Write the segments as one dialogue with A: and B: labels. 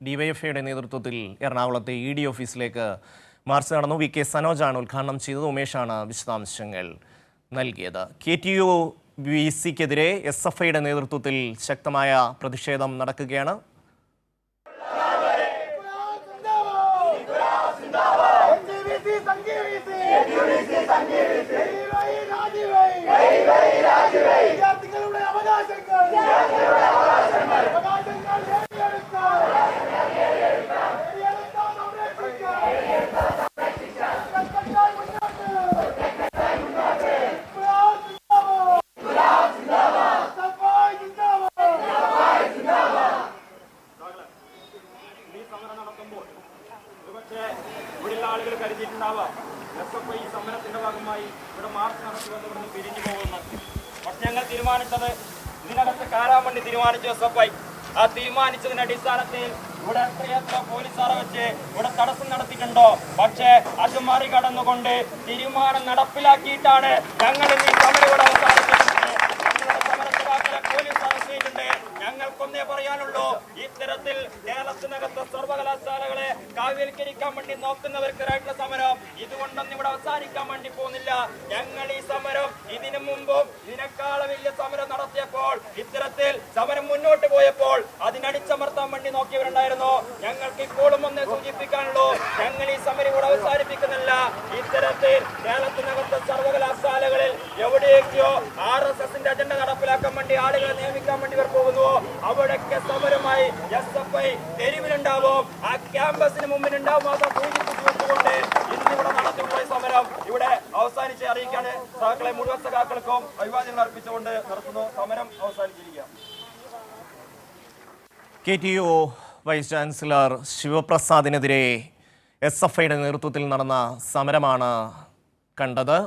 A: ഡിവൈഎഫ്ഐയുടെ നേതൃത്വത്തിൽ എറണാകുളത്തെ ഇ.ഡി. ഓഫീസിലേക്ക് മാർച്ച് നടന്നു. വി.കെ. സനോജാണ് ഉദ്ഘാടനം ചെയ്തത്. ഉമേഷാണ് വിശദാംശങ്ങൾ നൽകിയത്. KTUVC-ക്കെതിരെ SFIയുടെ നേതൃത്വത്തിൽ ശക്തമായ പ്രതിഷേധം നടക്കുകയാണ്.
B: ആളുകൾ കരുതിയിട്ടുണ്ടാവാം SFI സമരത്തിന്റെ ഭാഗമായി ഇവിടെ മാർച്ച് നടത്തുമെന്ന് ഇവിടുന്ന് പിരിഞ്ഞു പോകുന്നു. പക്ഷെ ഞങ്ങൾ തീരുമാനിച്ചത് ഇതിനകത്ത് കാരാൻ വേണ്ടി തീരുമാനിച്ചു SFI. ആ തീരുമാനിച്ചതിന്റെ അടിസ്ഥാനത്തിൽ ഇവിടെ എത്രയെത്ര പോലീസുകാരെ വെച്ച് ഇവിടെ തടസ്സം നടത്തിയിട്ടുണ്ടോ, പക്ഷേ അത് മറികടന്നുകൊണ്ട് തീരുമാനം നടപ്പിലാക്കിയിട്ടാണ് ഞങ്ങൾ ഈ സമരം ഇവിടെ അവസാനിപ്പിക്കുന്നത്. പോലീസ് അറസ്റ്റ് ചെയ്തിട്ടുണ്ട്. ഞങ്ങൾക്കൊന്നേ പറയാനുള്ളൂ, ഇത്തരത്തിൽ കേരളത്തിനകത്ത് സർവകലാശാലകളെ കാവ്യവൽക്കരിക്കാൻ വേണ്ടി നോക്കുന്നവർക്കെതിരായിട്ടുള്ള സമരം ഇതുകൊണ്ടൊന്നും ഇവിടെ അവസാനിക്കാൻ വേണ്ടി പോകുന്നില്ല. ഞങ്ങൾ ഈ സമരം ഇതിനു മുമ്പും ഇതിനേക്കാളും വലിയ സമരം നടത്തിയപ്പോൾ, ഇത്തരത്തിൽ സമരം മുന്നോട്ട് പോയപ്പോൾ അതിനടിച്ചമർത്താൻ വേണ്ടി നോക്കിയവരുണ്ടായിരുന്നു. ഞങ്ങൾക്ക് ഇപ്പോഴും ഒന്നേ സൂചിപ്പിക്കാനുള്ളൂ, ഞങ്ങൾ ഈ സമരം ഇവിടെ അവസാനിപ്പിക്കുന്നില്ല. ഇത്തരത്തിൽ കേരളത്തിനകത്ത് സർവകലാശാലകളിൽ എവിടെയൊക്കെയോ RSSന്റെ അജണ്ട നടപ്പിലാക്കാൻ വേണ്ടി ആളുകളെ നിയമിക്കാൻ വേണ്ടി ഇവർ പോകുന്നു, അവിടെയൊക്കെ സമരമായി SFI തെരുവിലുണ്ടാവും, ആ ക്യാമ്പസിന് മുമ്പിലുണ്ടാവും. അത് സൂചിപ്പിച്ചുകൊണ്ട് ഇന്നിവിടെ നടത്തിപ്പോയ സമരം ഇവിടെ അവസാനിച്ച് അറിയിക്കാണ്. സഹാക്കളെ മുഴുവൻ സഹാക്കൾക്കും അഭിവാദ്യങ്ങൾ അർപ്പിച്ചുകൊണ്ട് നടത്തുന്നു. സമരം അവസാനിച്ചിരിക്കുക.
A: KTU വൈസ് ചാൻസലർ ശിവപ്രസാദിനെതിരെ SFIയുടെ നേതൃത്വത്തിൽ നടന്ന സമരമാണ് കണ്ടത്.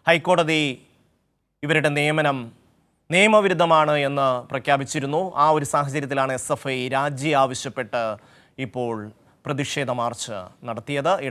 A: ഹൈക്കോടതി ഇവരുടെ നിയമനം നിയമവിരുദ്ധമാണ് എന്ന് പ്രഖ്യാപിച്ചിരുന്നു. ആ ഒരു സാഹചര്യത്തിലാണ് SFI രാജി ആവശ്യപ്പെട്ട് ഇപ്പോൾ പ്രതിഷേധ മാർച്ച് നടത്തിയത്.